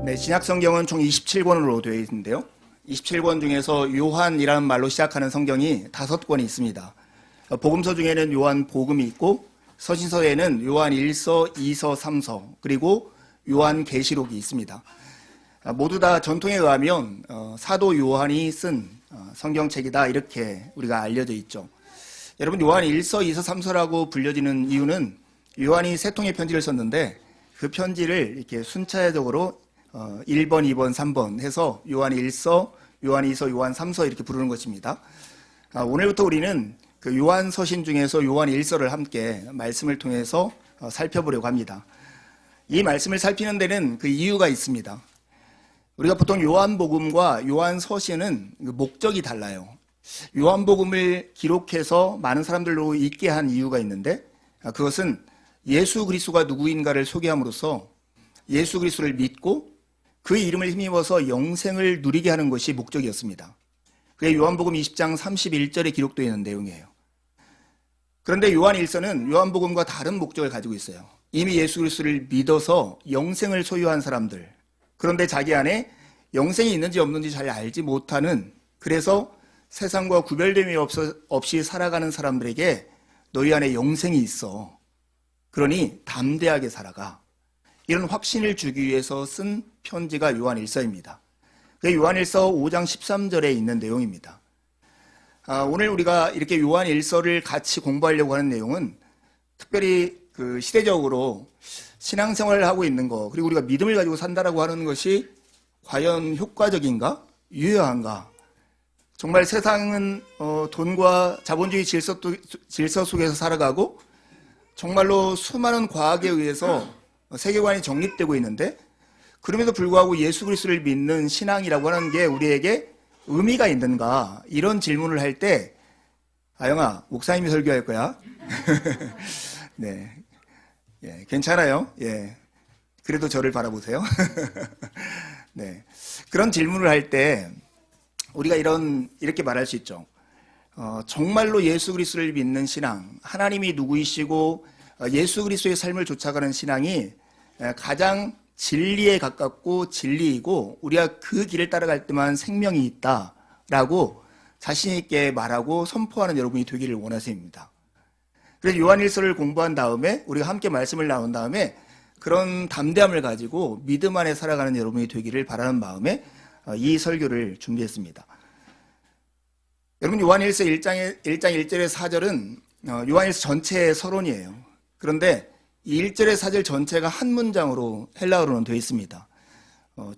네, 신약 성경은 총 27권으로 되어 있는데요. 27권 중에서 요한이라는 말로 시작하는 성경이 5권이 있습니다. 복음서 중에는 요한 복음이 있고 서신서에는 요한 1서, 2서, 3서, 그리고 요한 계시록이 있습니다. 모두 다 전통에 의하면 사도 요한이 쓴 성경책이다, 이렇게 우리가 알려져 있죠. 여러분, 요한 1서, 2서, 3서라고 불려지는 이유는 요한이 3통의 편지를 썼는데 그 편지를 이렇게 순차적으로 1번, 2번, 3번 해서 요한 1서, 요한 2서, 요한 3서 이렇게 부르는 것입니다. 오늘부터 우리는 그 요한 서신 중에서 요한 1서를 함께 말씀을 통해서 살펴보려고 합니다. 이 말씀을 살피는 데는 그 이유가 있습니다. 우리가 보통 요한복음과 요한 서신은 목적이 달라요. 요한복음을 기록해서 많은 사람들로 읽게 한 이유가 있는데 그것은 예수 그리스도가 누구인가를 소개함으로써 예수 그리스도를 믿고 그 이름을 힘입어서 영생을 누리게 하는 것이 목적이었습니다. 그게 요한복음 20장 31절에 기록되어 있는 내용이에요. 그런데 요한 1서는 요한복음과 다른 목적을 가지고 있어요. 이미 예수 그리스도를 믿어서 영생을 소유한 사람들, 그런데 자기 안에 영생이 있는지 없는지 잘 알지 못하는, 그래서 세상과 구별됨이 없이 살아가는 사람들에게 너희 안에 영생이 있어, 그러니 담대하게 살아가, 이런 확신을 주기 위해서 쓴 편지가 요한 1서입니다. 요한 1서 5장 13절에 있는 내용입니다. 오늘 우리가 이렇게 요한 1서를 같이 공부하려고 하는 내용은 특별히 그 시대적으로 신앙생활을 하고 있는 거, 그리고 우리가 믿음을 가지고 산다라고 하는 것이 과연 효과적인가? 유효한가? 정말 세상은 돈과 자본주의 질서 속에서 살아가고 정말로 수많은 과학에 의해서 세계관이 정립되고 있는데, 그럼에도 불구하고 예수 그리스도를 믿는 신앙이라고 하는 게 우리에게 의미가 있는가? 이런 질문을 할 때, 아영아, 목사님이 설교할 거야. 네, 예, 괜찮아요. 예, 그래도 저를 바라보세요. 네, 그런 질문을 할 때 우리가 이렇게 말할 수 있죠. 정말로 예수 그리스도를 믿는 신앙, 하나님이 누구이시고 예수 그리스도의 삶을 쫓아가는 신앙이 가장 진리에 가깝고 진리이고 우리가 그 길을 따라갈 때만 생명이 있다라고 자신 있게 말하고 선포하는 여러분이 되기를 원하십니다. 그래서 요한 1서를 공부한 다음에 우리가 함께 말씀을 나눈 다음에 그런 담대함을 가지고 믿음 안에 살아가는 여러분이 되기를 바라는 마음에 이 설교를 준비했습니다. 여러분, 요한 1서 1장 1절에 4절은 요한 1서 전체의 서론이에요. 그런데 이 1절의 4절 전체가 한 문장으로 헬라어로는 되어 있습니다.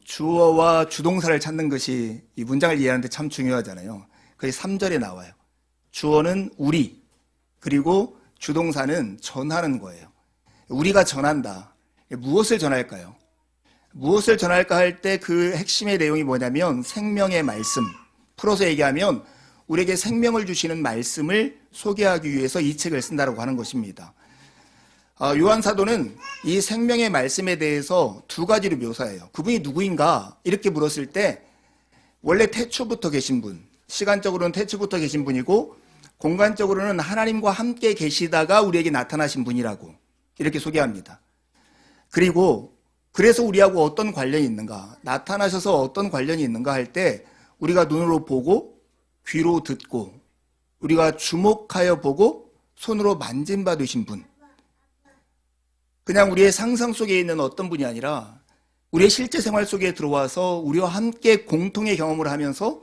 주어와 주동사를 찾는 것이 이 문장을 이해하는데 참 중요하잖아요. 그게 3절에 나와요. 주어는 우리, 그리고 주동사는 전하는 거예요. 우리가 전한다. 무엇을 전할까요? 무엇을 전할까 할 때 그 핵심의 내용이 뭐냐면 생명의 말씀. 풀어서 얘기하면 우리에게 생명을 주시는 말씀을 소개하기 위해서 이 책을 쓴다고 하는 것입니다. 요한 사도는 이 생명의 말씀에 대해서 2가지로 묘사해요. 그분이 누구인가? 이렇게 물었을 때 원래 태초부터 계신 분, 시간적으로는 태초부터 계신 분이고 공간적으로는 하나님과 함께 계시다가 우리에게 나타나신 분이라고 이렇게 소개합니다. 그리고 그래서 우리하고 어떤 관련이 있는가, 나타나셔서 어떤 관련이 있는가 할 때 우리가 눈으로 보고 귀로 듣고 우리가 주목하여 보고 손으로 만진 바 되신 분, 그냥 우리의 상상 속에 있는 어떤 분이 아니라 우리의 실제 생활 속에 들어와서 우리와 함께 공통의 경험을 하면서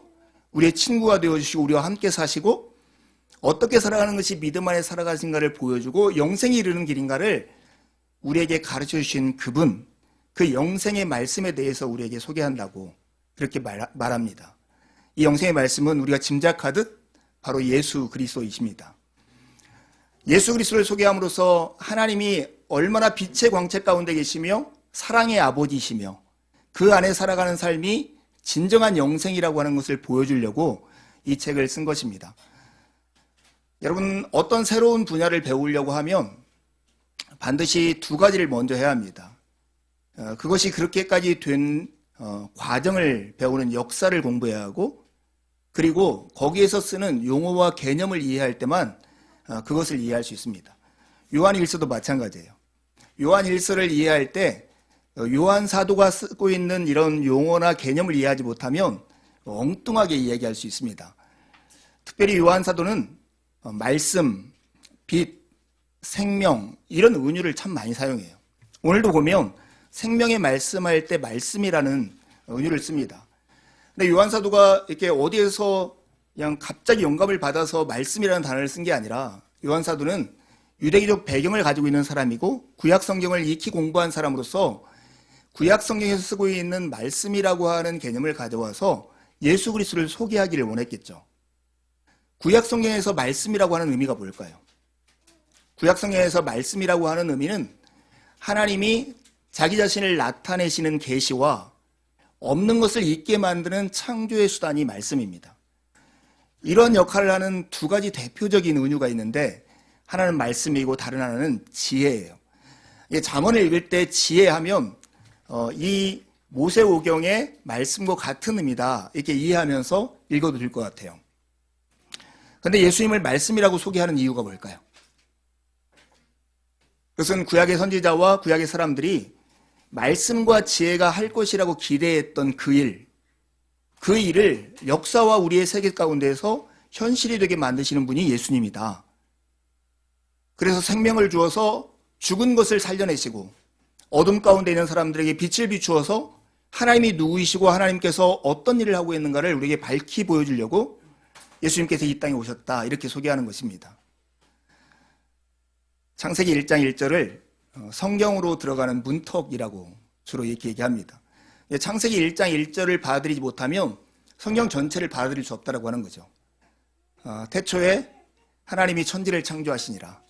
우리의 친구가 되어주시고 우리와 함께 사시고 어떻게 살아가는 것이 믿음 안에 살아가신가를 보여주고 영생에 이르는 길인가를 우리에게 가르쳐 주신 그분, 그 영생의 말씀에 대해서 우리에게 소개한다고 그렇게 말합니다. 이 영생의 말씀은 우리가 짐작하듯 바로 예수 그리스도이십니다. 예수 그리스도를 소개함으로써 하나님이 얼마나 빛의 광채 가운데 계시며 사랑의 아버지이시며 그 안에 살아가는 삶이 진정한 영생이라고 하는 것을 보여주려고 이 책을 쓴 것입니다. 여러분, 어떤 새로운 분야를 배우려고 하면 반드시 2가지를 먼저 해야 합니다. 그것이 그렇게까지 된 과정을 배우는 역사를 공부해야 하고, 그리고 거기에서 쓰는 용어와 개념을 이해할 때만 그것을 이해할 수 있습니다. 요한 1서도 마찬가지예요. 요한 1서를 이해할 때 요한 사도가 쓰고 있는 이런 용어나 개념을 이해하지 못하면 엉뚱하게 이야기할 수 있습니다. 특별히 요한 사도는 말씀, 빛, 생명 이런 은유를 참 많이 사용해요. 오늘도 보면 생명의 말씀할 때 말씀이라는 은유를 씁니다. 근데 요한 사도가 이렇게 어디에서 그냥 갑자기 영감을 받아서 말씀이라는 단어를 쓴 게 아니라 요한 사도는 유대기적 배경을 가지고 있는 사람이고 구약 성경을 익히 공부한 사람으로서 구약 성경에서 쓰고 있는 말씀이라고 하는 개념을 가져와서 예수 그리스도를 소개하기를 원했겠죠. 구약 성경에서 말씀이라고 하는 의미가 뭘까요? 구약 성경에서 말씀이라고 하는 의미는 하나님이 자기 자신을 나타내시는 계시와 없는 것을 있게 만드는 창조의 수단이 말씀입니다. 이런 역할을 하는 두 가지 대표적인 은유가 있는데 하나는 말씀이고 다른 하나는 지혜예요. 잠언을 읽을 때 지혜하면 이 모세오경의 말씀과 같은 의미다 이렇게 이해하면서 읽어도 될 것 같아요. 그런데 예수님을 말씀이라고 소개하는 이유가 뭘까요? 그것은 구약의 선지자와 구약의 사람들이 말씀과 지혜가 할 것이라고 기대했던 그 일을 역사와 우리의 세계 가운데에서 현실이 되게 만드시는 분이 예수님이다. 그래서 생명을 주어서 죽은 것을 살려내시고 어둠 가운데 있는 사람들에게 빛을 비추어서 하나님이 누구이시고 하나님께서 어떤 일을 하고 있는가를 우리에게 밝히 보여주려고 예수님께서 이 땅에 오셨다 이렇게 소개하는 것입니다. 창세기 1장 1절을 성경으로 들어가는 문턱이라고 주로 이렇게 얘기합니다. 창세기 1장 1절을 받아들이지 못하면 성경 전체를 받아들일 수 없다고 하는 거죠. 태초에 하나님이 천지를 창조하시니라.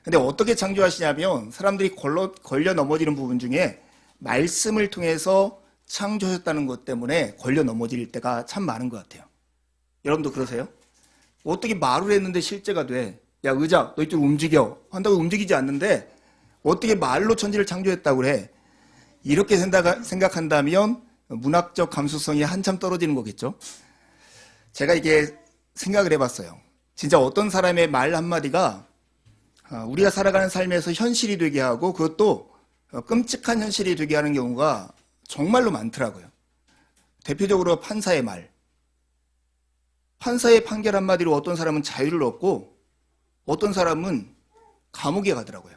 근데 어떻게 창조하시냐면 사람들이 걸려 넘어지는 부분 중에 말씀을 통해서 창조하셨다는 것 때문에 걸려 넘어질 때가 참 많은 것 같아요. 여러분도 그러세요? 어떻게 말을 했는데 실제가 돼? 야 의자 너 이쪽 움직여 한다고 움직이지 않는데 어떻게 말로 천지를 창조했다고 그래? 이렇게 생각한다면 문학적 감수성이 한참 떨어지는 거겠죠. 제가 이게 생각을 해봤어요. 진짜 어떤 사람의 말 한마디가 우리가 살아가는 삶에서 현실이 되게 하고 그것도 끔찍한 현실이 되게 하는 경우가 정말로 많더라고요. 대표적으로 판사의 말. 판사의 판결 한마디로 어떤 사람은 자유를 얻고 어떤 사람은 감옥에 가더라고요.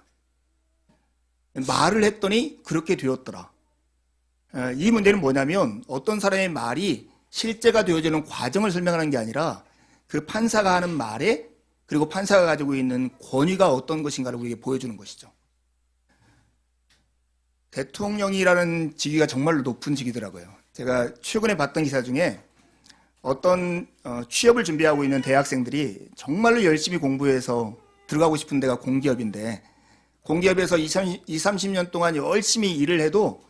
말을 했더니 그렇게 되었더라. 이 문제는 뭐냐면 어떤 사람의 말이 실제가 되어지는 과정을 설명하는 게 아니라 그 판사가 하는 말에 그리고 판사가 가지고 있는 권위가 어떤 것인가를 우리에게 보여주는 것이죠. 대통령이라는 직위가 정말로 높은 직위더라고요. 제가 최근에 봤던 기사 중에 어떤 취업을 준비하고 있는 대학생들이 정말로 열심히 공부해서 들어가고 싶은 데가 공기업인데 공기업에서 20, 30년 동안 열심히 일을 해도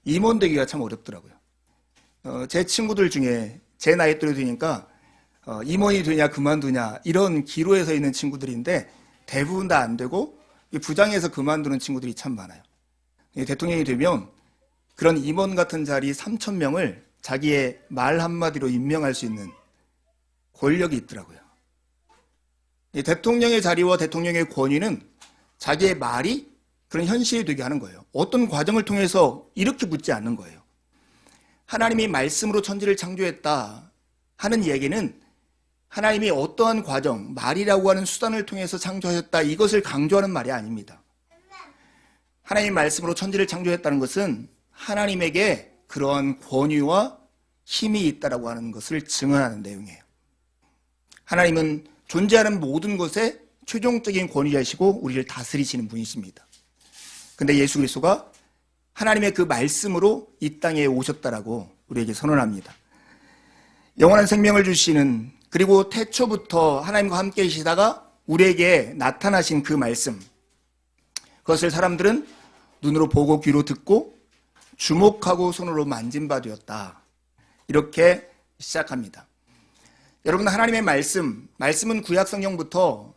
임원 되기가 참 어렵더라고요. 제 친구들 중에 제 나이 또래 되니까 임원이 되냐 그만두냐 이런 기로에 서 있는 친구들인데 대부분 다 안 되고 부장에서 그만두는 친구들이 참 많아요. 대통령이 되면 그런 임원 같은 자리 3,000명을 자기의 말 한마디로 임명할 수 있는 권력이 있더라고요. 대통령의 자리와 대통령의 권위는 자기의 말이 그런 현실이 되게 하는 거예요. 어떤 과정을 통해서 이렇게 묻지 않는 거예요. 하나님이 말씀으로 천지를 창조했다 하는 얘기는 하나님이 어떠한 과정, 말이라고 하는 수단을 통해서 창조하셨다 이것을 강조하는 말이 아닙니다. 하나님 말씀으로 천지를 창조했다는 것은 하나님에게 그러한 권위와 힘이 있다라고 하는 것을 증언하는 내용이에요. 하나님은 존재하는 모든 것에 최종적인 권위자이시고 우리를 다스리시는 분이십니다. 근데 예수 그리스도가 하나님의 그 말씀으로 이 땅에 오셨다라고 우리에게 선언합니다. 영원한 생명을 주시는 그리고 태초부터 하나님과 함께 계시다가 우리에게 나타나신 그 말씀 그것을 사람들은 눈으로 보고 귀로 듣고 주목하고 손으로 만진 바 되었다. 이렇게 시작합니다. 여러분 하나님의 말씀은 구약 성경부터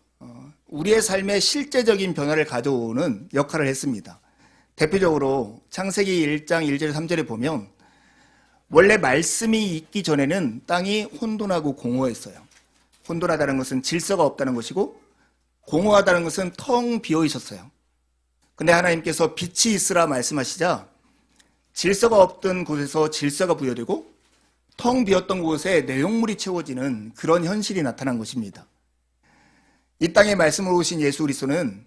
우리의 삶에 실제적인 변화를 가져오는 역할을 했습니다. 대표적으로 창세기 1장 1절 3절에 보면 원래 말씀이 있기 전에는 땅이 혼돈하고 공허했어요. 혼돈하다는 것은 질서가 없다는 것이고 공허하다는 것은 텅 비어 있었어요. 근데 하나님께서 빛이 있으라 말씀하시자 질서가 없던 곳에서 질서가 부여되고 텅 비었던 곳에 내용물이 채워지는 그런 현실이 나타난 것입니다. 이 땅에 말씀으로 오신 예수 그리스도는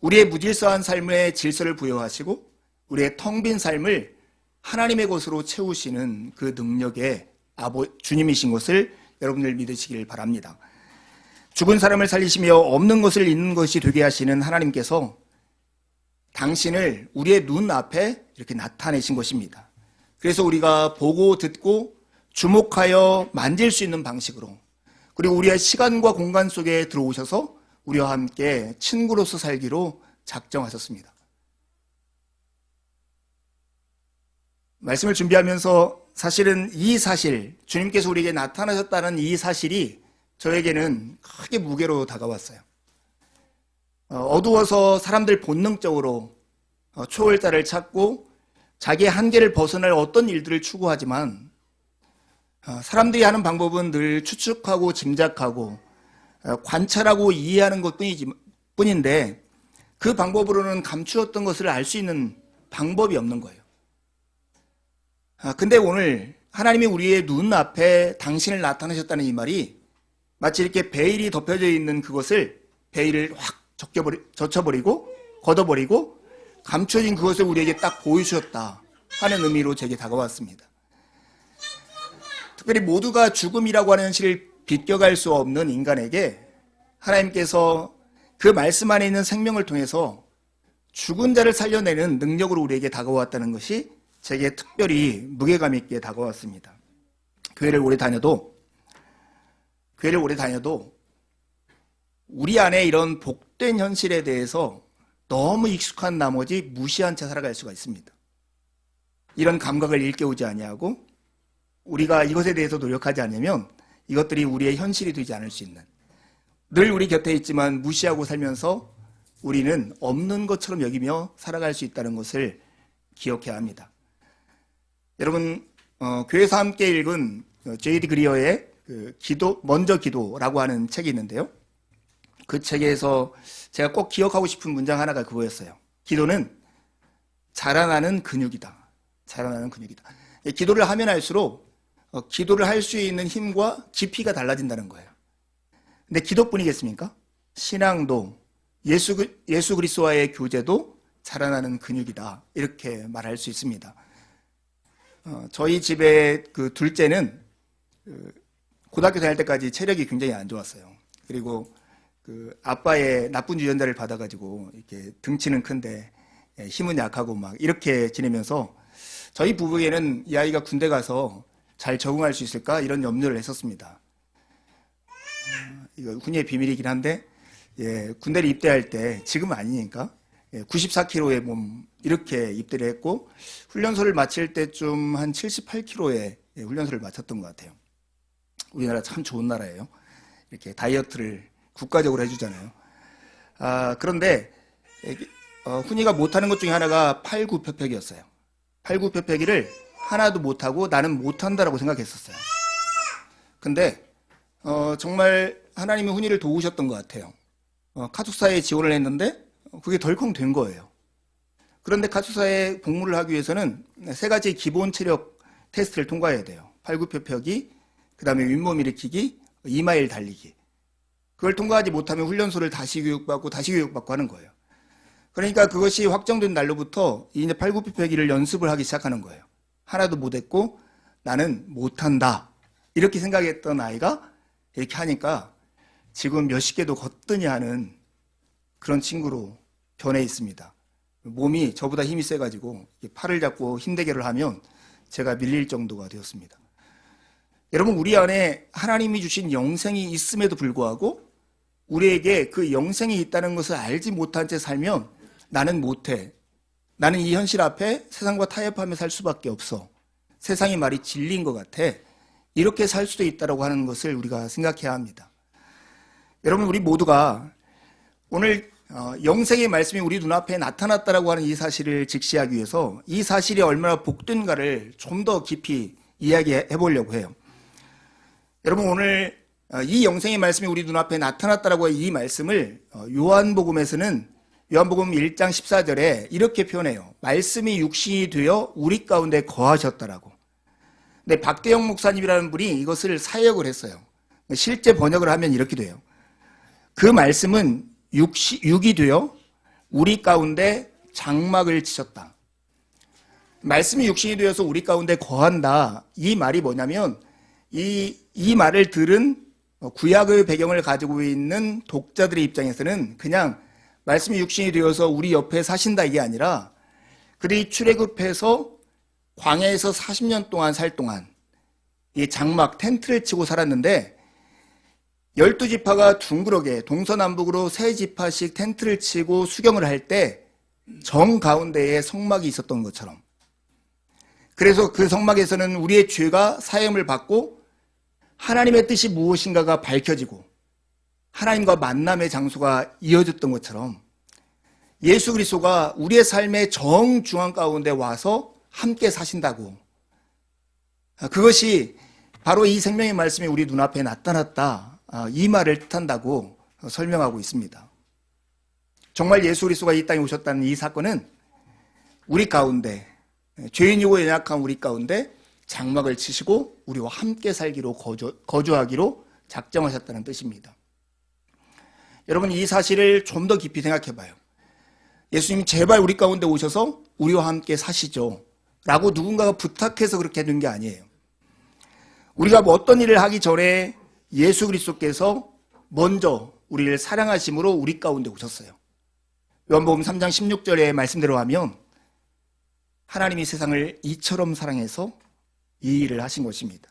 우리의 무질서한 삶에 질서를 부여하시고 우리의 텅 빈 삶을 하나님의 것으로 채우시는 그 능력의 주님이신 것을 여러분들 믿으시길 바랍니다. 죽은 사람을 살리시며 없는 것을 있는 것이 되게 하시는 하나님께서 당신을 우리의 눈 앞에 이렇게 나타내신 것입니다. 그래서 우리가 보고 듣고 주목하여 만질 수 있는 방식으로, 그리고 우리의 시간과 공간 속에 들어오셔서 우리와 함께 친구로서 살기로 작정하셨습니다. 말씀을 준비하면서 사실은 이 사실, 주님께서 우리에게 나타나셨다는 이 사실이 저에게는 크게 무게로 다가왔어요. 어두워서 사람들 본능적으로 초월자를 찾고 자기의 한계를 벗어날 어떤 일들을 추구하지만 사람들이 하는 방법은 늘 추측하고 짐작하고 관찰하고 이해하는 것 뿐인데 그 방법으로는 감추었던 것을 알 수 있는 방법이 없는 거예요. 근데 오늘 하나님이 우리의 눈앞에 당신을 나타내셨다는 이 말이 마치 이렇게 베일이 덮여져 있는 그것을 베일을 확 젖혀버리고 걷어버리고 감춰진 그것을 우리에게 딱 보여주셨다 하는 의미로 제게 다가왔습니다. 특별히 모두가 죽음이라고 하는 현실을 비껴갈 수 없는 인간에게 하나님께서 그 말씀 안에 있는 생명을 통해서 죽은 자를 살려내는 능력으로 우리에게 다가왔다는 것이 제게 특별히 무게감 있게 다가왔습니다. 교회를 오래 다녀도 우리 안에 이런 복된 현실에 대해서 너무 익숙한 나머지 무시한 채 살아갈 수가 있습니다. 이런 감각을 일깨우지 아니하고 우리가 이것에 대해서 노력하지 않으면 이것들이 우리의 현실이 되지 않을 수 있는, 늘 우리 곁에 있지만 무시하고 살면서 우리는 없는 것처럼 여기며 살아갈 수 있다는 것을 기억해야 합니다. 여러분, 교회에서 함께 읽은 제이디 그리어의 먼저 기도라고 하는 책이 있는데요. 그 책에서 제가 꼭 기억하고 싶은 문장 하나가 그거였어요. 기도는 자라나는 근육이다. 자라나는 근육이다. 기도를 하면 할수록 기도를 할 수 있는 힘과 깊이가 달라진다는 거예요. 근데 기도뿐이겠습니까? 신앙도 예수 그리스도와의 교제도 자라나는 근육이다. 이렇게 말할 수 있습니다. 저희 집의 그 둘째는 고등학교 다닐 때까지 체력이 굉장히 안 좋았어요. 그리고 그 아빠의 나쁜 유전자를 받아가지고 이렇게 등치는 큰데 힘은 약하고 막 이렇게 지내면서 저희 부부에는 이 아이가 군대 가서 잘 적응할 수 있을까 이런 염려를 했었습니다. 이거 훈이의 비밀이긴 한데 군대를 입대할 때 지금은 아니니까 94kg의 몸 이렇게 입대를 했고 훈련소를 마칠 때쯤 한 78kg의 훈련소를 마쳤던 것 같아요. 우리나라 참 좋은 나라예요. 이렇게 다이어트를 국가적으로 해주잖아요. 그런데 훈이가 못하는 것 중에 하나가 팔굽혀펴기였어요. 팔굽혀펴기를 하나도 못하고 나는 못한다라고 생각했었어요. 근데 정말 하나님이 훈이를 도우셨던 것 같아요. 카투사에 지원을 했는데 그게 덜컹 된 거예요. 그런데 카투사에 복무를 하기 위해서는 3가지 기본 체력 테스트를 통과해야 돼요. 팔굽혀펴기, 그 다음에 윗몸 일으키기, 2마일 달리기. 그걸 통과하지 못하면 훈련소를 다시 교육받고 하는 거예요. 그러니까 그것이 확정된 날로부터 이제 팔굽혀펴기를 연습을 하기 시작하는 거예요. 하나도 못했고 나는 못한다 이렇게 생각했던 아이가 이렇게 하니까 지금 몇십 개도 걷더니 하는 그런 친구로 변해 있습니다. 몸이 저보다 힘이 세가지고 팔을 잡고 힘대결을 하면 제가 밀릴 정도가 되었습니다. 여러분, 우리 안에 하나님이 주신 영생이 있음에도 불구하고 우리에게 그 영생이 있다는 것을 알지 못한 채 살면 나는 못해. 나는 이 현실 앞에 세상과 타협하며 살 수밖에 없어. 세상의 말이 진리인 것 같아. 이렇게 살 수도 있다고 하는 것을 우리가 생각해야 합니다. 여러분, 우리 모두가 오늘 영생의 말씀이 우리 눈앞에 나타났다고 하는 이 사실을 직시하기 위해서 이 사실이 얼마나 복된가를 좀 더 깊이 이야기해 보려고 해요. 여러분, 오늘 이 영생의 말씀이 우리 눈앞에 나타났다고 하는 이 말씀을 요한복음에서는 요한복음 1장 14절에 이렇게 표현해요. 말씀이 육신이 되어 우리 가운데 거하셨다라고. 근데 박대영 목사님이라는 분이 이것을 사역을 했어요. 실제 번역을 하면 이렇게 돼요. 그 말씀은 육이 되어 우리 가운데 장막을 치셨다. 말씀이 육신이 되어서 우리 가운데 거한다. 이 말이 뭐냐면 이 말을 들은 구약의 배경을 가지고 있는 독자들의 입장에서는 그냥 말씀이 육신이 되어서 우리 옆에 사신다 이게 아니라 그들이 출애굽해서 광야에서 40년 동안 살 동안 이 장막 텐트를 치고 살았는데 12지파가 둥그렇게 동서남북으로 3지파씩 텐트를 치고 수경을 할 때 정가운데에 성막이 있었던 것처럼, 그래서 그 성막에서는 우리의 죄가 사함을 받고 하나님의 뜻이 무엇인가가 밝혀지고 하나님과 만남의 장소가 이어졌던 것처럼 예수 그리스도가 우리의 삶의 정중앙 가운데 와서 함께 사신다고, 그것이 바로 이 생명의 말씀이 우리 눈앞에 나타났다, 이 말을 뜻한다고 설명하고 있습니다. 정말 예수 그리스도가 이 땅에 오셨다는 이 사건은 우리 가운데, 죄인이고 연약한 우리 가운데 장막을 치시고 우리와 함께 살기로 거주하기로 작정하셨다는 뜻입니다. 여러분, 이 사실을 좀 더 깊이 생각해 봐요. 예수님이 제발 우리 가운데 오셔서 우리와 함께 사시죠 라고 누군가가 부탁해서 그렇게 된 게 아니에요. 우리가 뭐 어떤 일을 하기 전에 예수 그리스도께서 먼저 우리를 사랑하심으로 우리 가운데 오셨어요. 요한복음 3장 16절의 말씀대로 하면 하나님이 세상을 이처럼 사랑해서 이 일을 하신 것입니다.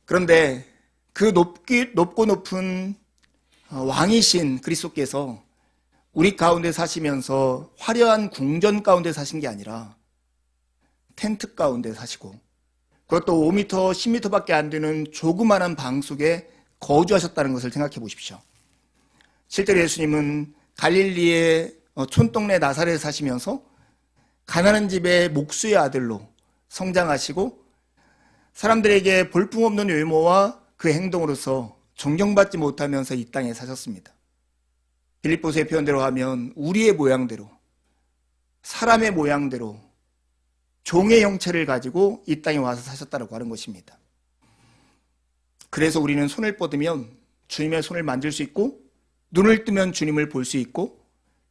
그런데 그 높고 높은 왕이신 그리스도께서 우리 가운데 사시면서 화려한 궁전 가운데 사신 게 아니라 텐트 가운데 사시고, 그것도 5m, 10m밖에 안 되는 조그마한 방 속에 거주하셨다는 것을 생각해 보십시오. 실제로 예수님은 갈릴리의 촌동네 나사렛에 사시면서 가난한 집의 목수의 아들로 성장하시고 사람들에게 볼품없는 외모와 그 행동으로서 존경받지 못하면서 이 땅에 사셨습니다. 빌립보서의 표현대로 하면 우리의 모양대로, 사람의 모양대로 종의 형체를 가지고 이 땅에 와서 사셨다고 하는 것입니다. 그래서 우리는 손을 뻗으면 주님의 손을 만질 수 있고, 눈을 뜨면 주님을 볼 수 있고,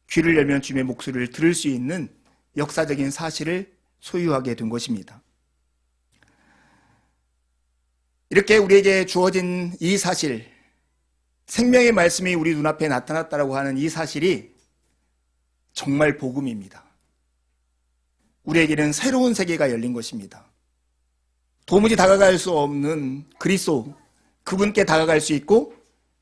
귀를 열면 주님의 목소리를 들을 수 있는 역사적인 사실을 소유하게 된 것입니다. 이렇게 우리에게 주어진 이 사실, 생명의 말씀이 우리 눈앞에 나타났다고 하는 이 사실이 정말 복음입니다. 우리에게는 새로운 세계가 열린 것입니다. 도무지 다가갈 수 없는 그리스도, 그분께 다가갈 수 있고,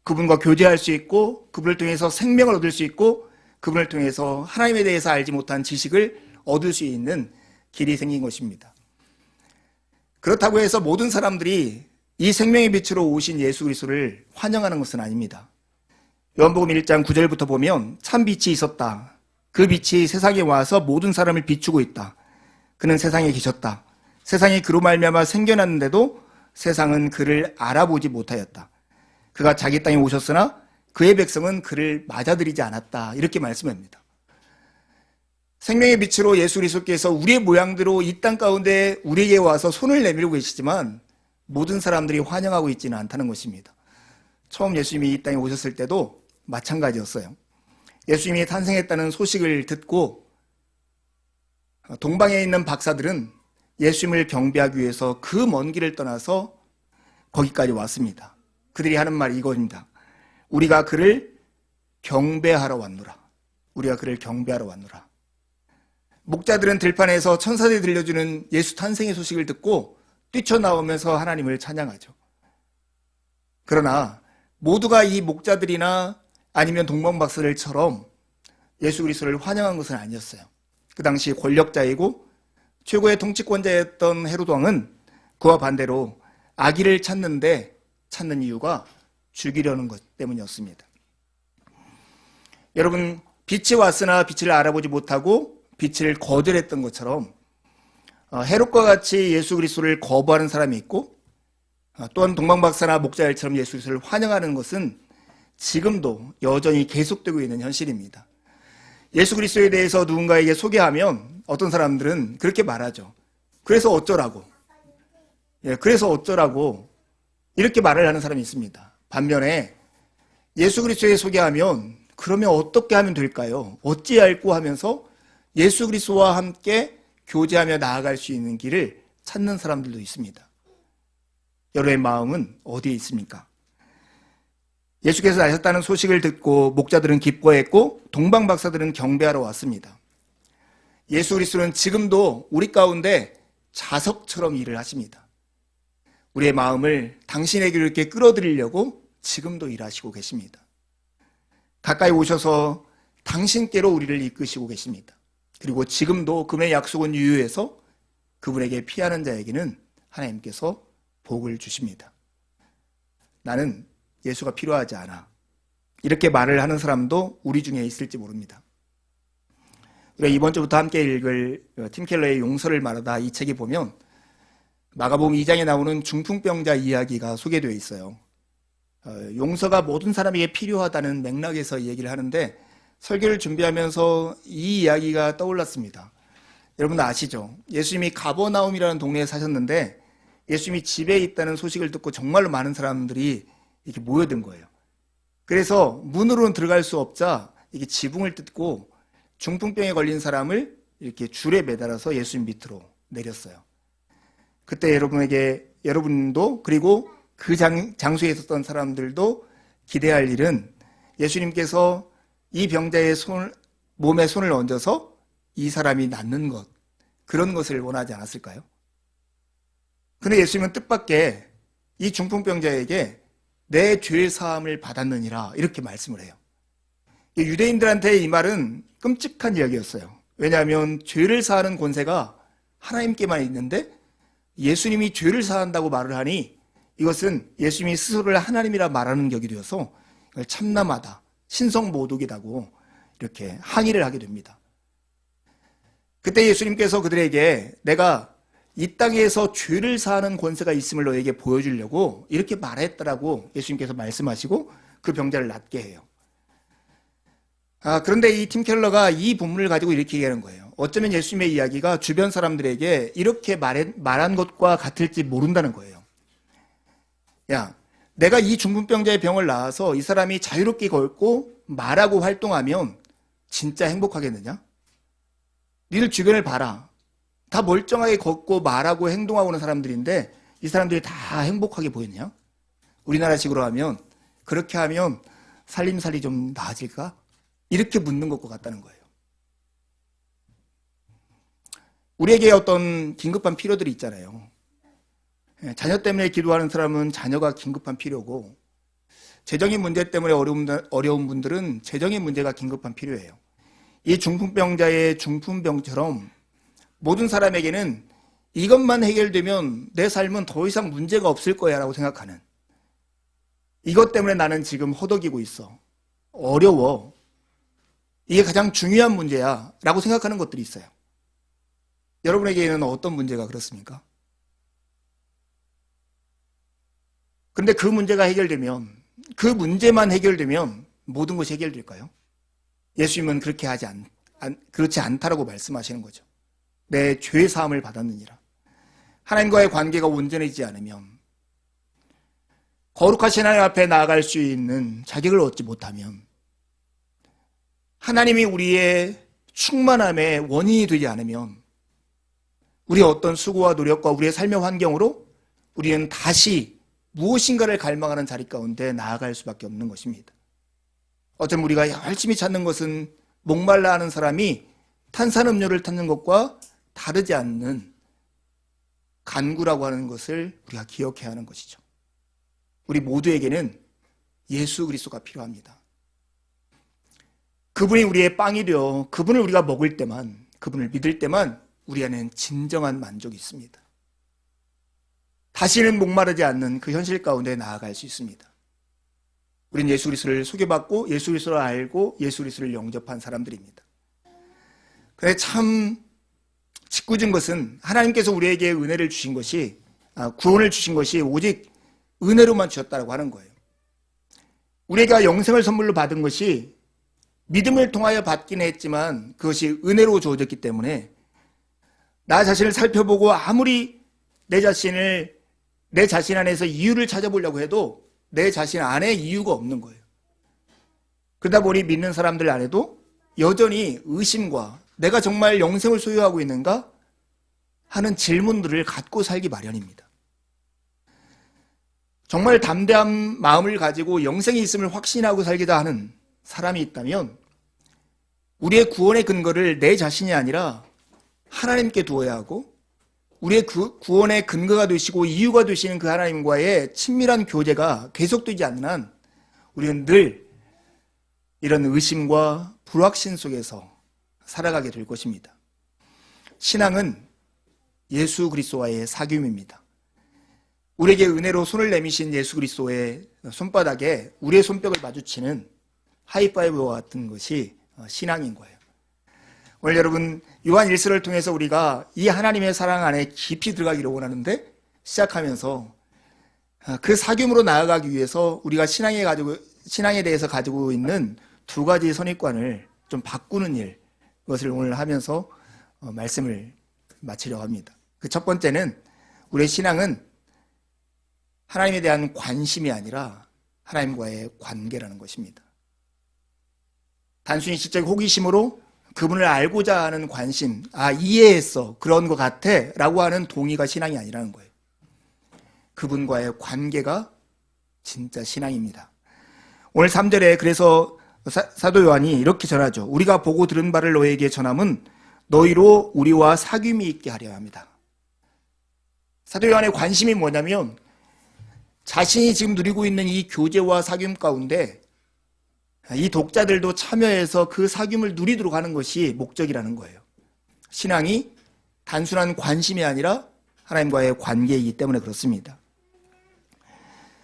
그분과 교제할 수 있고, 그분을 통해서 생명을 얻을 수 있고, 그분을 통해서 하나님에 대해서 알지 못한 지식을 얻을 수 있는 길이 생긴 것입니다. 그렇다고 해서 모든 사람들이 이 생명의 빛으로 오신 예수 그리스도를 환영하는 것은 아닙니다. 요한복음 1장 9절부터 보면 참 빛이 있었다. 그 빛이 세상에 와서 모든 사람을 비추고 있다. 그는 세상에 계셨다. 세상이 그로 말미암아 생겨났는데도 세상은 그를 알아보지 못하였다. 그가 자기 땅에 오셨으나 그의 백성은 그를 맞아들이지 않았다. 이렇게 말씀합니다. 생명의 빛으로 예수 그리스도께서 우리의 모양대로 이 땅 가운데 우리에게 와서 손을 내밀고 계시지만 모든 사람들이 환영하고 있지는 않다는 것입니다. 처음 예수님이 이 땅에 오셨을 때도 마찬가지였어요. 예수님이 탄생했다는 소식을 듣고 동방에 있는 박사들은 예수님을 경배하기 위해서 그 먼 길을 떠나서 거기까지 왔습니다. 그들이 하는 말이 이겁니다. 우리가 그를 경배하러 왔노라. 우리가 그를 경배하러 왔노라. 목자들은 들판에서 천사들이 들려주는 예수 탄생의 소식을 듣고 뛰쳐나오면서 하나님을 찬양하죠. 그러나 모두가 이 목자들이나 아니면 동방박사들처럼 예수 그리스도를 환영한 것은 아니었어요. 그 당시 권력자이고 최고의 통치권자였던 헤롯 왕은 그와 반대로 아기를 찾는 이유가 죽이려는 것 때문이었습니다. 여러분, 빛이 왔으나 빛을 알아보지 못하고 빛을 거절했던 것처럼 헤롯과 같이 예수 그리스도를 거부하는 사람이 있고, 또한 동방박사나 목자들처럼 예수 그리스도를 환영하는 것은 지금도 여전히 계속되고 있는 현실입니다. 예수 그리스도에 대해서 누군가에게 소개하면 어떤 사람들은 그렇게 말하죠. 그래서 어쩌라고. 그래서 어쩌라고 이렇게 말을 하는 사람이 있습니다. 반면에 예수 그리스도에 소개하면 그러면 어떻게 하면 될까요? 어찌할꼬 하면서 예수 그리스도와 함께 교제하며 나아갈 수 있는 길을 찾는 사람들도 있습니다. 여러분의 마음은 어디에 있습니까? 예수께서 나셨다는 소식을 듣고 목자들은 기뻐했고 동방 박사들은 경배하러 왔습니다. 예수 그리스도는 지금도 우리 가운데 자석처럼 일을 하십니다. 우리의 마음을 당신에게로 이렇게 끌어들이려고 지금도 일하시고 계십니다. 가까이 오셔서 당신께로 우리를 이끄시고 계십니다. 그리고 지금도 그분의 약속은 유효해서 그분에게 피하는 자에게는 하나님께서 복을 주십니다. 나는 예수가 필요하지 않아. 이렇게 말을 하는 사람도 우리 중에 있을지 모릅니다. 우리가 이번 주부터 함께 읽을 팀 켈러의 용서를 말하다 이 책에 보면 마가복음 2장에 나오는 중풍병자 이야기가 소개되어 있어요. 용서가 모든 사람에게 필요하다는 맥락에서 이 얘기를 하는데 설교를 준비하면서 이 이야기가 떠올랐습니다. 여러분 아시죠? 예수님이 가버나움이라는 동네에 사셨는데 예수님이 집에 있다는 소식을 듣고 정말로 많은 사람들이 이렇게 모여든 거예요. 그래서 문으로는 들어갈 수 없자 이게 지붕을 뜯고 중풍병에 걸린 사람을 이렇게 줄에 매달아서 예수님 밑으로 내렸어요. 그때 여러분도 그리고 그 장소에 있었던 사람들도 기대할 일은 예수님께서 이 병자의 몸에 손을 얹어서 이 사람이 낫는 것, 그런 것을 원하지 않았을까요? 그런데 예수님은 뜻밖의 이 중풍병자에게 내 죄 사함을 받았느니라 이렇게 말씀을 해요. 유대인들한테 이 말은 끔찍한 이야기였어요. 왜냐하면 죄를 사하는 권세가 하나님께만 있는데 예수님이 죄를 사한다고 말을 하니 이것은 예수님이 스스로를 하나님이라 말하는 격이 되어서 이걸 참남하다, 신성모독이라고 이렇게 항의를 하게 됩니다. 그때 예수님께서 그들에게 내가 이 땅에서 죄를 사하는 권세가 있음을 너에게 보여주려고 이렇게 말했다라고 예수님께서 말씀하시고 그 병자를 낫게 해요. 그런데 이 팀 켈러가 이 본문을 가지고 이렇게 얘기하는 거예요. 어쩌면 예수님의 이야기가 주변 사람들에게 이렇게 말한 것과 같을지 모른다는 거예요. 야, 내가 이 중풍병자의 병을 나아서 이 사람이 자유롭게 걷고 말하고 활동하면 진짜 행복하겠느냐? 니들 주변을 봐라. 다 멀쩡하게 걷고 말하고 행동하고 있는 사람들인데 이 사람들이 다 행복하게 보였냐? 우리나라식으로 하면 그렇게 하면 살림살이 좀 나아질까? 이렇게 묻는 것과 같다는 거예요. 우리에게 어떤 긴급한 필요들이 있잖아요. 자녀 때문에 기도하는 사람은 자녀가 긴급한 필요고 재정의 문제 때문에 어려운 분들은 재정의 문제가 긴급한 필요예요. 이 중풍병자의 중풍병처럼 모든 사람에게는 이것만 해결되면 내 삶은 더 이상 문제가 없을 거야 라고 생각하는, 이것 때문에 나는 지금 허덕이고 있어, 어려워, 이게 가장 중요한 문제야 라고 생각하는 것들이 있어요. 여러분에게는 어떤 문제가 그렇습니까? 근데 그 문제가 해결되면, 그 문제만 해결되면 모든 것이 해결될까요? 예수님은 그렇지 않다라고 말씀하시는 거죠. 내 죄 사함을 받았느니라. 하나님과의 관계가 온전해지지 않으면, 거룩하신 하나님 앞에 나아갈 수 있는 자격을 얻지 못하면, 하나님이 우리의 충만함의 원인이 되지 않으면 우리의 어떤 수고와 노력과 우리의 삶의 환경으로 우리는 다시 무엇인가를 갈망하는 자리 가운데 나아갈 수밖에 없는 것입니다. 어쩌면 우리가 열심히 찾는 것은 목말라 하는 사람이 탄산음료를 찾는 것과 다르지 않는 간구라고 하는 것을 우리가 기억해야 하는 것이죠. 우리 모두에게는 예수 그리스도가 필요합니다. 그분이 우리의 빵이 되어 그분을 우리가 먹을 때만, 그분을 믿을 때만 우리 안에는 진정한 만족이 있습니다. 다시는 목마르지 않는 그 현실 가운데 나아갈 수 있습니다. 우린 예수 그리스도를 소개받고 예수 그리스도를 알고 예수 그리스도를 영접한 사람들입니다. 그런데 참 짓궂은 것은 하나님께서 우리에게 은혜를 주신 것이, 구원을 주신 것이 오직 은혜로만 주셨다고 하는 거예요. 우리가 영생을 선물로 받은 것이 믿음을 통하여 받긴 했지만 그것이 은혜로 주어졌기 때문에 나 자신을 살펴보고 아무리 내 자신 안에서 이유를 찾아보려고 해도 내 자신 안에 이유가 없는 거예요. 그러다 보니 믿는 사람들 안에도 여전히 의심과 내가 정말 영생을 소유하고 있는가 하는 질문들을 갖고 살기 마련입니다. 정말 담대한 마음을 가지고 영생이 있음을 확신하고 살기다 하는 사람이 있다면 우리의 구원의 근거를 내 자신이 아니라 하나님께 두어야 하고 우리의 구원의 근거가 되시고 이유가 되시는 그 하나님과의 친밀한 교제가 계속되지 않는 한 우리는 늘 이런 의심과 불확신 속에서 살아가게 될 것입니다. 신앙은 예수 그리스도와의 사귐입니다. 우리에게 은혜로 손을 내미신 예수 그리스도의 손바닥에 우리의 손뼉을 마주치는 하이파이브와 같은 것이 신앙인 거예요. 오늘 여러분 요한 1서를 통해서 우리가 이 하나님의 사랑 안에 깊이 들어가기를 원하는데 시작하면서 그 사귐으로 나아가기 위해서 우리가 신앙에 대해서 가지고 있는 두 가지 선입관을 좀 바꾸는 일, 그것을 오늘 하면서 말씀을 마치려고 합니다. 그 첫 번째는 우리의 신앙은 하나님에 대한 관심이 아니라 하나님과의 관계라는 것입니다. 단순히 지적 호기심으로 그분을 알고자 하는 관심, 이해했어, 그런 것 같아 라고 하는 동의가 신앙이 아니라는 거예요. 그분과의 관계가 진짜 신앙입니다. 오늘 3절에 그래서 사도 요한이 이렇게 전하죠. 우리가 보고 들은 바를 너희에게 전함은 너희로 우리와 사귐이 있게 하려 합니다. 사도 요한의 관심이 뭐냐면 자신이 지금 누리고 있는 이 교제와 사귐 가운데 이 독자들도 참여해서 그 사귐을 누리도록 하는 것이 목적이라는 거예요. 신앙이 단순한 관심이 아니라 하나님과의 관계이기 때문에 그렇습니다.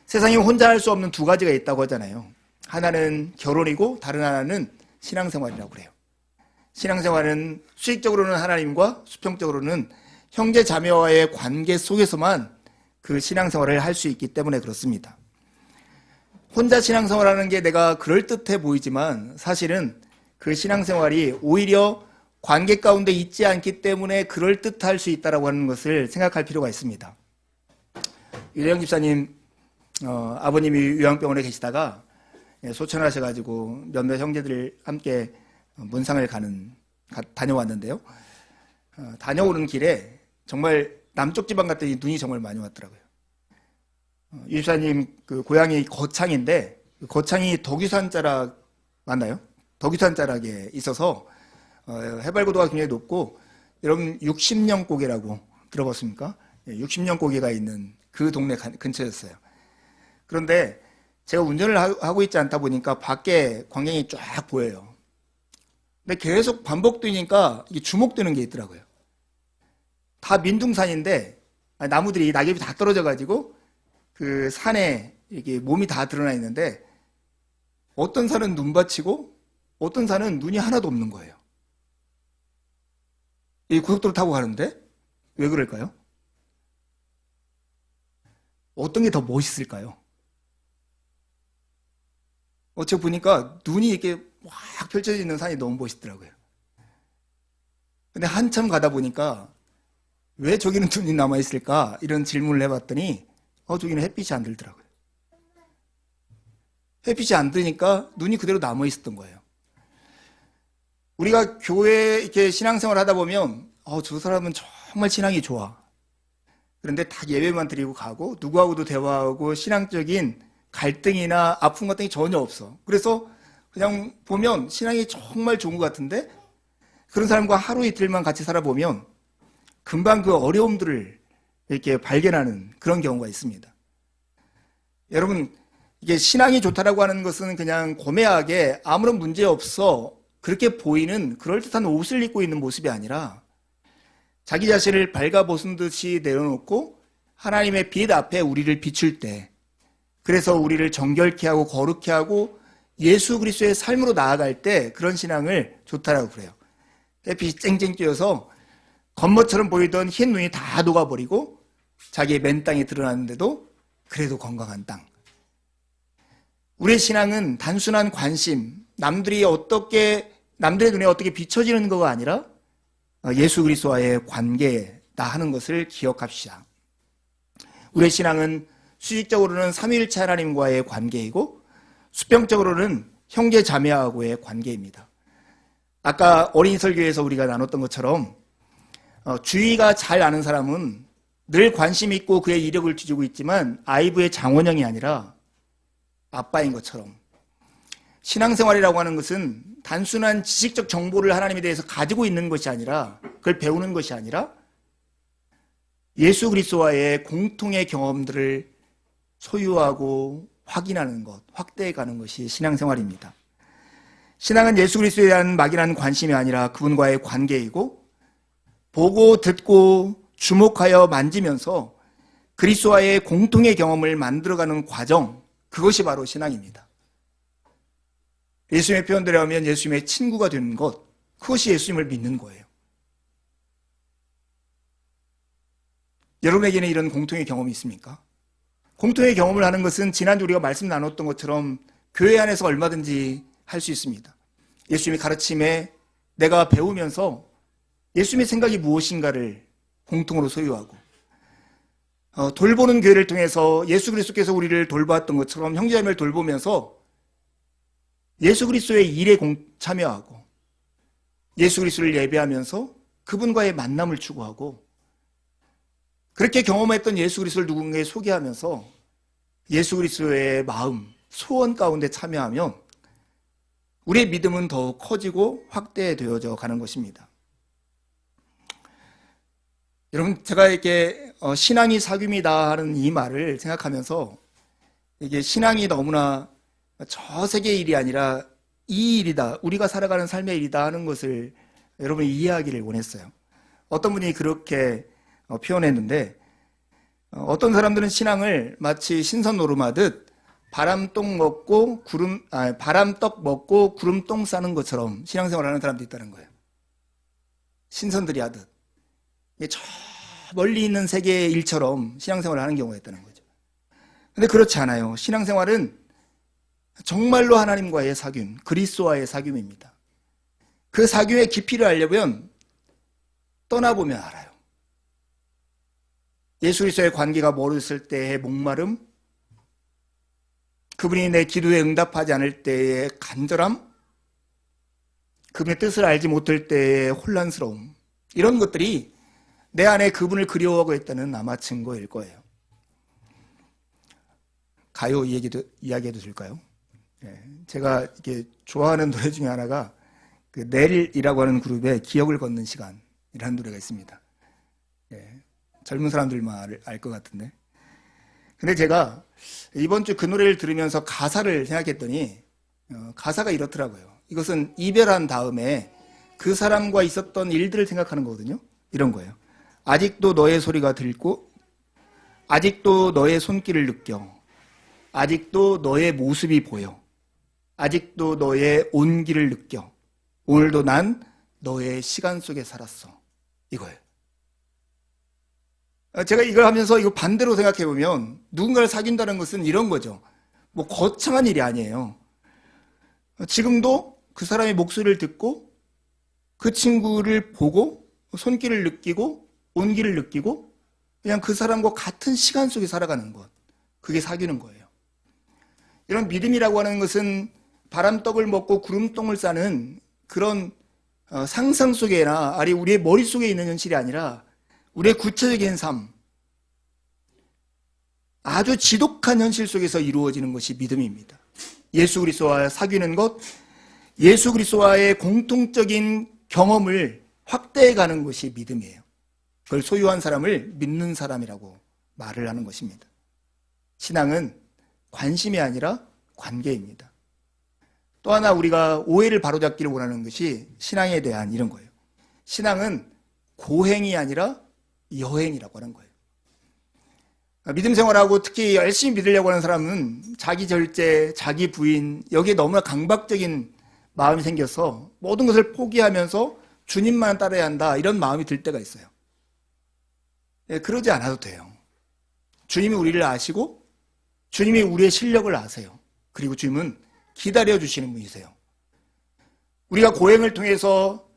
세상에 혼자 할 수 없는 두 가지가 있다고 하잖아요. 하나는 결혼이고 다른 하나는 신앙생활이라고 그래요. 신앙생활은 수익적으로는 하나님과 수평적으로는 형제 자매와의 관계 속에서만 그 신앙생활을 할 수 있기 때문에 그렇습니다. 혼자 신앙생활하는 게 내가 그럴듯해 보이지만 사실은 그 신앙생활이 오히려 관계 가운데 있지 않기 때문에 그럴듯할 수 있다고 하는 것을 생각할 필요가 있습니다. 유대영 집사님 아버님이 요양병원에 계시다가 소천하셔가지고 몇몇 형제들 함께 문상을 다녀왔는데요. 다녀오는 길에 정말 남쪽 지방 갔더니 눈이 정말 많이 왔더라고요. 유 집사님 그 고향이 거창인데 거창이 덕유산자락 맞나요? 덕유산자락에 있어서 해발고도가 굉장히 높고 여러분 60년 고개라고 들어봤습니까? 60년 고개가 있는 그 동네 근처였어요. 그런데 제가 운전을 하고 있지 않다 보니까 밖에 광경이 쫙 보여요. 근데 계속 반복되니까 이게 주목되는 게 있더라고요. 다 민둥산인데 나무들이 낙엽이 다 떨어져가지고 그 산에 이렇게 몸이 다 드러나 있는데 어떤 산은 눈밭이고 어떤 산은 눈이 하나도 없는 거예요. 이 고속도로 타고 가는데 왜 그럴까요? 어떤 게 더 멋있을까요? 제가 보니까 눈이 이렇게 확 펼쳐져 있는 산이 너무 멋있더라고요. 근데 한참 가다 보니까 왜 저기는 눈이 남아있을까? 이런 질문을 해봤더니 저기는 햇빛이 안 들더라고요. 햇빛이 안 드니까 눈이 그대로 남아있었던 거예요. 우리가 교회 이렇게 신앙생활 하다 보면 저 사람은 정말 신앙이 좋아. 그런데 다 예배만 드리고 가고 누구하고도 대화하고 신앙적인 갈등이나 아픔 같은 게 전혀 없어. 그래서 그냥 보면 신앙이 정말 좋은 것 같은데 그런 사람과 하루 이틀만 같이 살아보면 금방 그 어려움들을 이렇게 발견하는 그런 경우가 있습니다. 여러분, 이게 신앙이 좋다라고 하는 것은 그냥 고매하게 아무런 문제 없어 그렇게 보이는 그럴듯한 옷을 입고 있는 모습이 아니라 자기 자신을 발가벗은 듯이 내려놓고 하나님의 빛 앞에 우리를 비출 때 그래서 우리를 정결케 하고 거룩케 하고 예수 그리스도의 삶으로 나아갈 때 그런 신앙을 좋다라고 그래요. 햇빛이 쨍쨍 쬐어서 겉멋처럼 보이던 흰 눈이 다 녹아버리고 자기의 맨 땅이 드러났는데도 그래도 건강한 땅. 우리의 신앙은 단순한 관심, 남들의 눈에 어떻게 비춰지는 거가 아니라 예수 그리스도와의 관계다 하는 것을 기억합시다. 우리의 신앙은 수직적으로는 삼위일체 하나님과의 관계이고 수평적으로는 형제 자매하고의 관계입니다. 아까 어린이 설교에서 우리가 나눴던 것처럼 주위가 잘 아는 사람은 늘 관심 있고 그의 이력을 뒤지고 있지만 아이브의 장원영이 아니라 아빠인 것처럼 신앙생활이라고 하는 것은 단순한 지식적 정보를 하나님에 대해서 가지고 있는 것이 아니라 그걸 배우는 것이 아니라 예수 그리스도와의 공통의 경험들을 소유하고 확인하는 것, 확대해가는 것이 신앙생활입니다. 신앙은 예수 그리스도에 대한 막연한 관심이 아니라 그분과의 관계이고 보고 듣고 주목하여 만지면서 그리스도와의 공통의 경험을 만들어가는 과정, 그것이 바로 신앙입니다. 예수님의 표현대로 하면 예수님의 친구가 되는 것, 그것이 예수님을 믿는 거예요. 여러분에게는 이런 공통의 경험이 있습니까? 공통의 경험을 하는 것은 지난주 우리가 말씀 나눴던 것처럼 교회 안에서 얼마든지 할 수 있습니다. 예수님의 가르침에 내가 배우면서 예수님의 생각이 무엇인가를 공통으로 소유하고 돌보는 교회를 통해서 예수 그리스도께서 우리를 돌보았던 것처럼 형제자매를 돌보면서 예수 그리스도의 일에 참여하고 예수 그리스도를 예배하면서 그분과의 만남을 추구하고 그렇게 경험했던 예수 그리스도를 누군가에 소개하면서 예수 그리스도의 마음, 소원 가운데 참여하면 우리의 믿음은 더욱 커지고 확대되어져 가는 것입니다. 여러분, 제가 이렇게 신앙이 사귐이다 하는 이 말을 생각하면서 이게 신앙이 너무나 저 세계의 일이 아니라 이 일이다, 우리가 살아가는 삶의 일이다 하는 것을 여러분이 이해하기를 원했어요. 어떤 분이 그렇게 표현했는데 어떤 사람들은 신앙을 마치 신선 노름하듯 바람떡 먹고 구름똥 싸는 것처럼 신앙생활을 하는 사람도 있다는 거예요. 신선들이 하듯 저 멀리 있는 세계의 일처럼 신앙생활을 하는 경우가 있다는 거죠. 근데 그렇지 않아요. 신앙생활은 정말로 하나님과의 사귐, 그리스도와의 사귐입니다. 그 사귐의 깊이를 알려면 떠나보면 알아요. 예수 그리스도의 관계가 멀었을 때의 목마름, 그분이 내 기도에 응답하지 않을 때의 간절함, 그분의 뜻을 알지 못할 때의 혼란스러움, 이런 것들이 내 안에 그분을 그리워하고 있다는 아마 증거일 거예요. 가요 이야기해도 될까요? 제가 이렇게 좋아하는 노래 중에 하나가 그 넬이라고 하는 그룹의 기억을 걷는 시간이라는 노래가 있습니다. 젊은 사람들만 알 것 같은데. 근데 제가 이번 주 그 노래를 들으면서 가사를 생각했더니 가사가 이렇더라고요. 이것은 이별한 다음에 그 사람과 있었던 일들을 생각하는 거거든요. 이런 거예요. 아직도 너의 소리가 들고, 아직도 너의 손길을 느껴, 아직도 너의 모습이 보여, 아직도 너의 온기를 느껴, 오늘도 난 너의 시간 속에 살았어. 이거예요. 제가 이걸 하면서 이거 반대로 생각해 보면 누군가를 사귄다는 것은 이런 거죠. 뭐 거창한 일이 아니에요. 지금도 그 사람의 목소리를 듣고 그 친구를 보고 손길을 느끼고 온기를 느끼고 그냥 그 사람과 같은 시간 속에 살아가는 것, 그게 사귀는 거예요. 이런 믿음이라고 하는 것은 바람떡을 먹고 구름똥을 싸는 그런 상상 속에나 아니 우리의 머릿속에 있는 현실이 아니라 우리의 구체적인 삶, 아주 지독한 현실 속에서 이루어지는 것이 믿음입니다. 예수 그리스도와 사귀는 것, 예수 그리스도와의 공통적인 경험을 확대해가는 것이 믿음이에요. 그걸 소유한 사람을 믿는 사람이라고 말을 하는 것입니다. 신앙은 관심이 아니라 관계입니다. 또 하나 우리가 오해를 바로잡기를 원하는 것이 신앙에 대한 이런 거예요. 신앙은 고행이 아니라 여행이라고 하는 거예요. 믿음 생활하고 특히 열심히 믿으려고 하는 사람은 자기 절제, 자기 부인, 여기에 너무나 강박적인 마음이 생겨서 모든 것을 포기하면서 주님만 따라야 한다, 이런 마음이 들 때가 있어요. 그러지 않아도 돼요. 주님이 우리를 아시고 주님이 우리의 실력을 아세요. 그리고 주님은 기다려주시는 분이세요. 우리가 고행을 통해서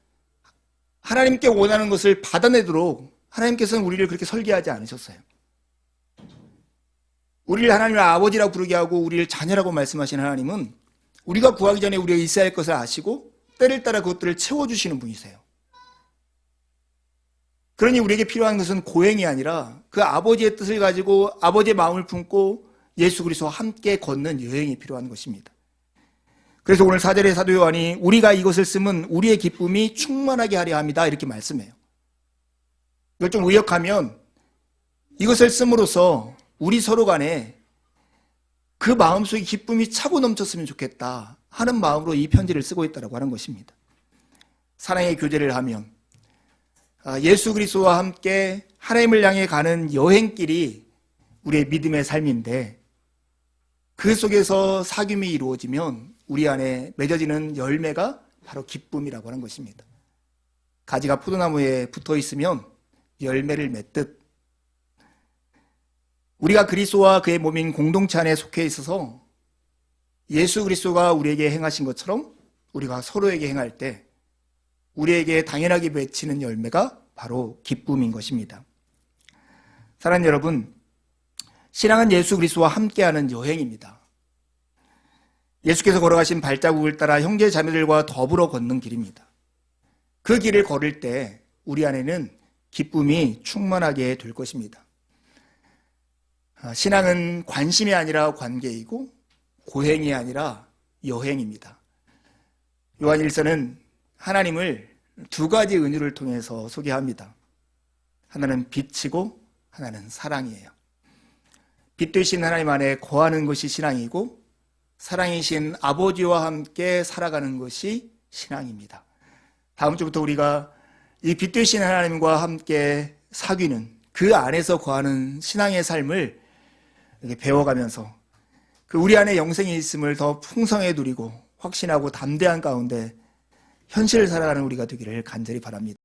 하나님께 원하는 것을 받아내도록 하나님께서는 우리를 그렇게 설계하지 않으셨어요. 우리를 하나님의 아버지라고 부르게 하고 우리를 자녀라고 말씀하신 하나님은 우리가 구하기 전에 우리가 있어야 할 것을 아시고 때를 따라 그것들을 채워주시는 분이세요. 그러니 우리에게 필요한 것은 고행이 아니라 그 아버지의 뜻을 가지고 아버지의 마음을 품고 예수 그리스도와 함께 걷는 여행이 필요한 것입니다. 그래서 오늘 4절의 사도 요한이 우리가 이것을 쓰면 우리의 기쁨이 충만하게 하려 합니다 이렇게 말씀해요. 이걸 좀 의역하면 이것을 씀으로써 우리 서로 간에 그 마음속에 기쁨이 차고 넘쳤으면 좋겠다 하는 마음으로 이 편지를 쓰고 있다고 하는 것입니다. 사랑의 교제를 하면 예수 그리스도와 함께 하나님을 향해 가는 여행길이 우리의 믿음의 삶인데 그 속에서 사귐이 이루어지면 우리 안에 맺어지는 열매가 바로 기쁨이라고 하는 것입니다. 가지가 포도나무에 붙어 있으면 열매를 맺듯 우리가 그리스도와 그의 몸인 공동체 안에 속해 있어서 예수 그리스도가 우리에게 행하신 것처럼 우리가 서로에게 행할 때 우리에게 당연하게 맺히는 열매가 바로 기쁨인 것입니다. 사랑하는 여러분, 신앙은 예수 그리스도와 함께하는 여행입니다. 예수께서 걸어가신 발자국을 따라 형제 자매들과 더불어 걷는 길입니다. 그 길을 걸을 때 우리 안에는 기쁨이 충만하게 될 것입니다. 신앙은 관심이 아니라 관계이고 고행이 아니라 여행입니다. 요한 1서는 하나님을 두 가지 은유를 통해서 소개합니다. 하나는 빛이고 하나는 사랑이에요. 빛 되신 하나님 안에 거하는 것이 신앙이고 사랑이신 아버지와 함께 살아가는 것이 신앙입니다. 다음 주부터 우리가 이 빛 되신 하나님과 함께 사귀는 그 안에서 거하는 신앙의 삶을 이렇게 배워가면서 그 우리 안에 영생이 있음을 더 풍성히 누리고 확신하고 담대한 가운데 현실을 살아가는 우리가 되기를 간절히 바랍니다.